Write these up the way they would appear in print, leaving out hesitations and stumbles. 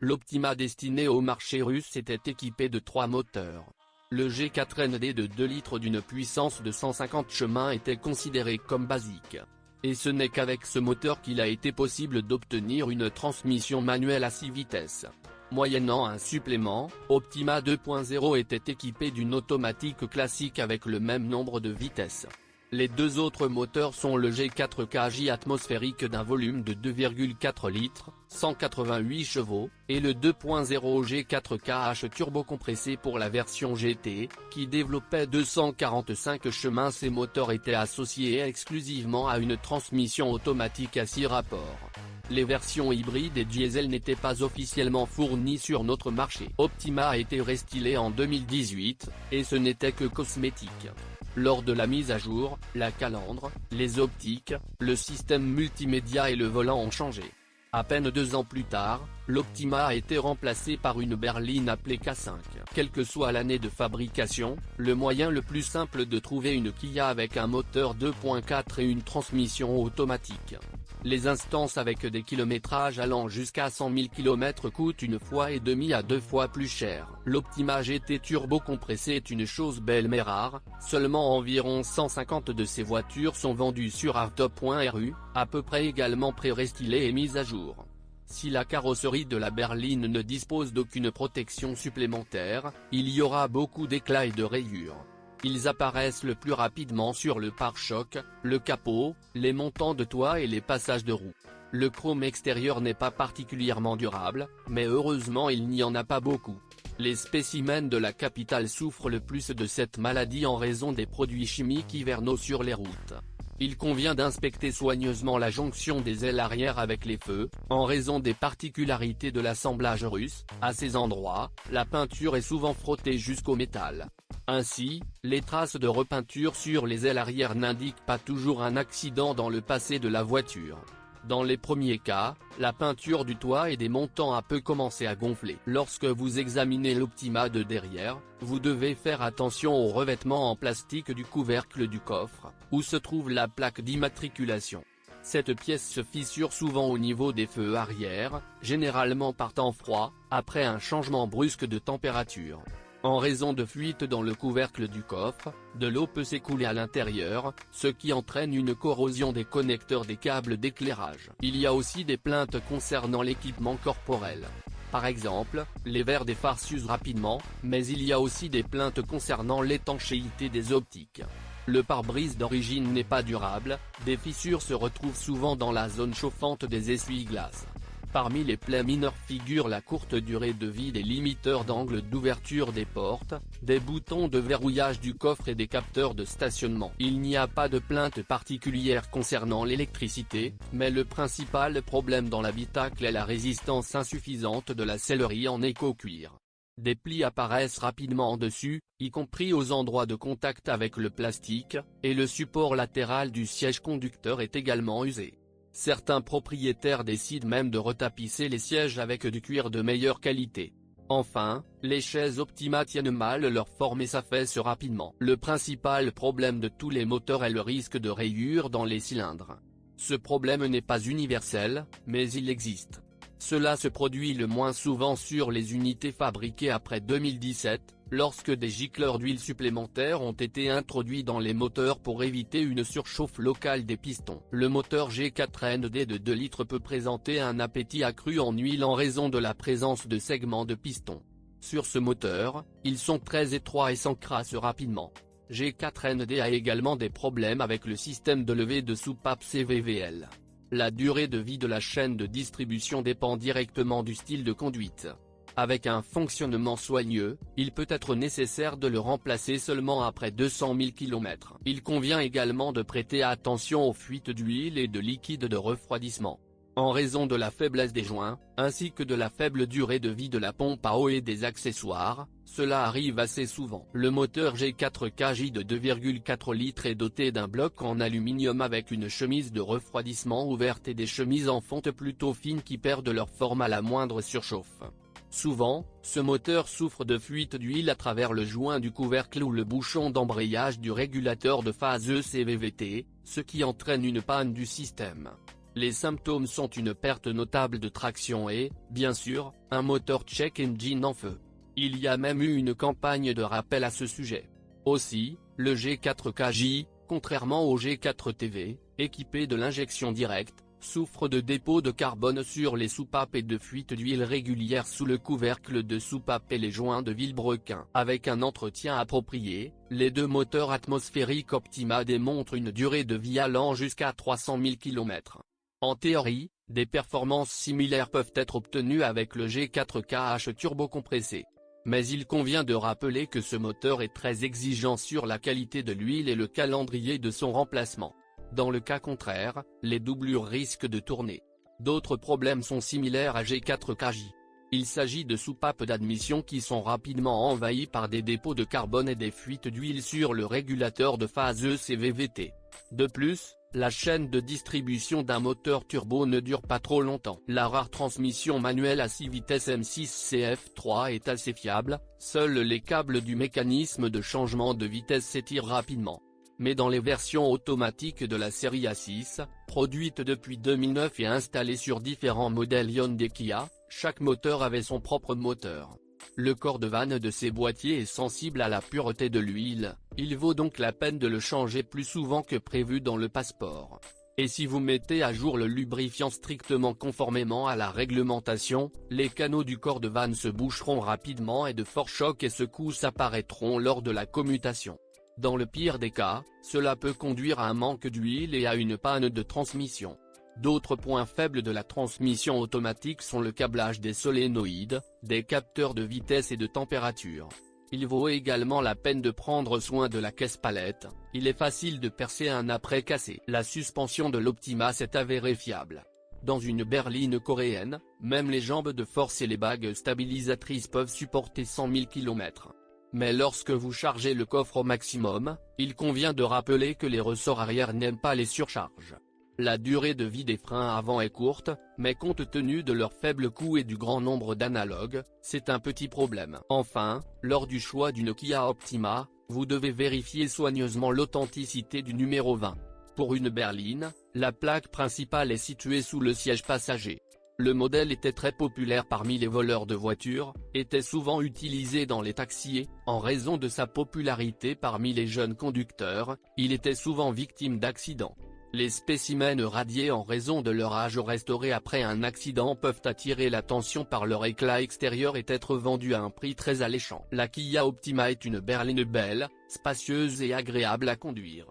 L'Optima destiné au marché russe était équipé de 3 moteurs. Le G4ND de 2 litres d'une puissance de 150 chemins était considéré comme basique. Et ce n'est qu'avec ce moteur qu'il a été possible d'obtenir une transmission manuelle à 6 vitesses. Moyennant un supplément, Optima 2.0 était équipé d'une automatique classique avec le même nombre de vitesses. Les deux autres moteurs sont le G4KJ atmosphérique d'un volume de 2,4 litres, 188 chevaux, et le 2.0 G4KH turbocompressé pour la version GT, qui développait 245 chemins. Ces moteurs étaient associés exclusivement à une transmission automatique à 6 rapports. Les versions hybrides et diesel n'étaient pas officiellement fournies sur notre marché. Optima a été restylé en 2018, et ce n'était que cosmétique. Lors de la mise à jour, la calandre, les optiques, le système multimédia et le volant ont changé. À peine 2 ans plus tard, l'Optima a été remplacé par une berline appelée K5. Quelle que soit l'année de fabrication, le moyen le plus simple de trouver une Kia avec un moteur 2.4 et une transmission automatique. Les instances avec des kilométrages allant jusqu'à 100 000 km coûtent 1,5 à 2 fois plus cher. L'Optima GT turbo compressé est une chose belle mais rare, seulement environ 150 de ces voitures sont vendues sur avtop.ru, à peu près également pré-restylées et mises à jour. Si la carrosserie de la berline ne dispose d'aucune protection supplémentaire, il y aura beaucoup d'éclats et de rayures. Ils apparaissent le plus rapidement sur le pare-choc, le capot, les montants de toit et les passages de roues. Le chrome extérieur n'est pas particulièrement durable, mais heureusement il n'y en a pas beaucoup. Les spécimens de la capitale souffrent le plus de cette maladie en raison des produits chimiques hivernaux sur les routes. Il convient d'inspecter soigneusement la jonction des ailes arrière avec les feux, en raison des particularités de l'assemblage russe. À ces endroits, la peinture est souvent frottée jusqu'au métal. Ainsi, les traces de repeinture sur les ailes arrière n'indiquent pas toujours un accident dans le passé de la voiture. Dans les premiers cas, la peinture du toit et des montants peut commencer à gonfler. Lorsque vous examinez l'Optima de derrière, vous devez faire attention au revêtement en plastique du couvercle du coffre, où se trouve la plaque d'immatriculation. Cette pièce se fissure souvent au niveau des feux arrière, généralement par temps froid, après un changement brusque de température. En raison de fuites dans le couvercle du coffre, de l'eau peut s'écouler à l'intérieur, ce qui entraîne une corrosion des connecteurs des câbles d'éclairage. Il y a aussi des plaintes concernant l'équipement corporel. Par exemple, les verres des phares s'usent rapidement, mais il y a aussi des plaintes concernant l'étanchéité des optiques. Le pare-brise d'origine n'est pas durable, des fissures se retrouvent souvent dans la zone chauffante des essuie-glaces. Parmi les plaies mineures figurent la courte durée de vie des limiteurs d'angle d'ouverture des portes, des boutons de verrouillage du coffre et des capteurs de stationnement. Il n'y a pas de plainte particulière concernant l'électricité, mais le principal problème dans l'habitacle est la résistance insuffisante de la sellerie en éco-cuir. Des plis apparaissent rapidement en dessus, y compris aux endroits de contact avec le plastique, et le support latéral du siège conducteur est également usé. Certains propriétaires décident même de retapisser les sièges avec du cuir de meilleure qualité. Enfin, les chaises Optima tiennent mal leur forme et s'affaissent rapidement. Le principal problème de tous les moteurs est le risque de rayures dans les cylindres. Ce problème n'est pas universel, mais il existe. Cela se produit le moins souvent sur les unités fabriquées après 2017, lorsque des gicleurs d'huile supplémentaires ont été introduits dans les moteurs pour éviter une surchauffe locale des pistons. Le moteur G4ND de 2 litres peut présenter un appétit accru en huile en raison de la présence de segments de pistons. Sur ce moteur, ils sont très étroits et s'encrassent rapidement. G4ND a également des problèmes avec le système de levée de soupape CVVL. La durée de vie de la chaîne de distribution dépend directement du style de conduite. Avec un fonctionnement soigneux, il peut être nécessaire de le remplacer seulement après 200 000 km. Il convient également de prêter attention aux fuites d'huile et de liquide de refroidissement. En raison de la faiblesse des joints, ainsi que de la faible durée de vie de la pompe à eau et des accessoires, cela arrive assez souvent. Le moteur G4KJ de 2,4 litres est doté d'un bloc en aluminium avec une chemise de refroidissement ouverte et des chemises en fonte plutôt fines qui perdent leur forme à la moindre surchauffe. Souvent, ce moteur souffre de fuite d'huile à travers le joint du couvercle ou le bouchon d'embrayage du régulateur de phase ECVVT, ce qui entraîne une panne du système. Les symptômes sont une perte notable de traction et, bien sûr, un moteur check engine en feu. Il y a même eu une campagne de rappel à ce sujet. Aussi, le G4KJ, contrairement au G4TV, équipé de l'injection directe, souffre de dépôts de carbone sur les soupapes et de fuites d'huile régulières sous le couvercle de soupape et les joints de vilebrequin. Avec un entretien approprié, les deux moteurs atmosphériques Optima démontrent une durée de vie allant jusqu'à 300 000 km. En théorie, des performances similaires peuvent être obtenues avec le G4KH turbocompressé. Mais il convient de rappeler que ce moteur est très exigeant sur la qualité de l'huile et le calendrier de son remplacement. Dans le cas contraire, les doublures risquent de tourner. D'autres problèmes sont similaires à G4KJ. Il s'agit de soupapes d'admission qui sont rapidement envahies par des dépôts de carbone et des fuites d'huile sur le régulateur de phase ECVVT. De plus, la chaîne de distribution d'un moteur turbo ne dure pas trop longtemps. La rare transmission manuelle à 6 vitesses M6CF3 est assez fiable, seuls les câbles du mécanisme de changement de vitesse s'étirent rapidement. Mais dans les versions automatiques de la série A6, produites depuis 2009 et installées sur différents modèles Hyundai Kia, chaque moteur avait son propre moteur. Le corps de vanne de ces boîtiers est sensible à la pureté de l'huile, il vaut donc la peine de le changer plus souvent que prévu dans le passeport. Et si vous mettez à jour le lubrifiant strictement conformément à la réglementation, les canaux du corps de vanne se boucheront rapidement et de forts chocs et secousses apparaîtront lors de la commutation. Dans le pire des cas, cela peut conduire à un manque d'huile et à une panne de transmission. D'autres points faibles de la transmission automatique sont le câblage des solénoïdes, des capteurs de vitesse et de température. Il vaut également la peine de prendre soin de la caisse palette, il est facile de percer un après cassé. La suspension de l'Optima s'est avérée fiable. Dans une berline coréenne, même les jambes de force et les bagues stabilisatrices peuvent supporter 100 000 km. Mais lorsque vous chargez le coffre au maximum, il convient de rappeler que les ressorts arrière n'aiment pas les surcharges. La durée de vie des freins avant est courte, mais compte tenu de leur faible coût et du grand nombre d'analogues, c'est un petit problème. Enfin, lors du choix d'une Kia Optima, vous devez vérifier soigneusement l'authenticité du numéro 20. Pour une berline, la plaque principale est située sous le siège passager. Le modèle était très populaire parmi les voleurs de voitures, était souvent utilisé dans les taxis, en raison de sa popularité parmi les jeunes conducteurs, il était souvent victime d'accidents. Les spécimens radiés en raison de leur âge restauré après un accident peuvent attirer l'attention par leur éclat extérieur et être vendus à un prix très alléchant. La Kia Optima est une berline belle, spacieuse et agréable à conduire.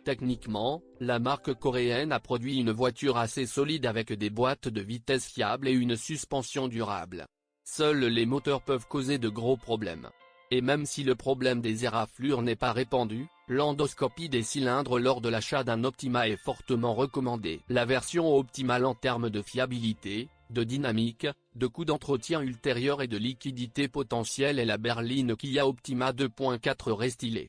Techniquement, la marque coréenne a produit une voiture assez solide avec des boîtes de vitesse fiables et une suspension durable. Seuls les moteurs peuvent causer de gros problèmes. Et même si le problème des éraflures n'est pas répandu, l'endoscopie des cylindres lors de l'achat d'un Optima est fortement recommandée. La version optimale en termes de fiabilité, de dynamique, de coût d'entretien ultérieur et de liquidité potentielle est la berline Kia Optima 2.4 restylée.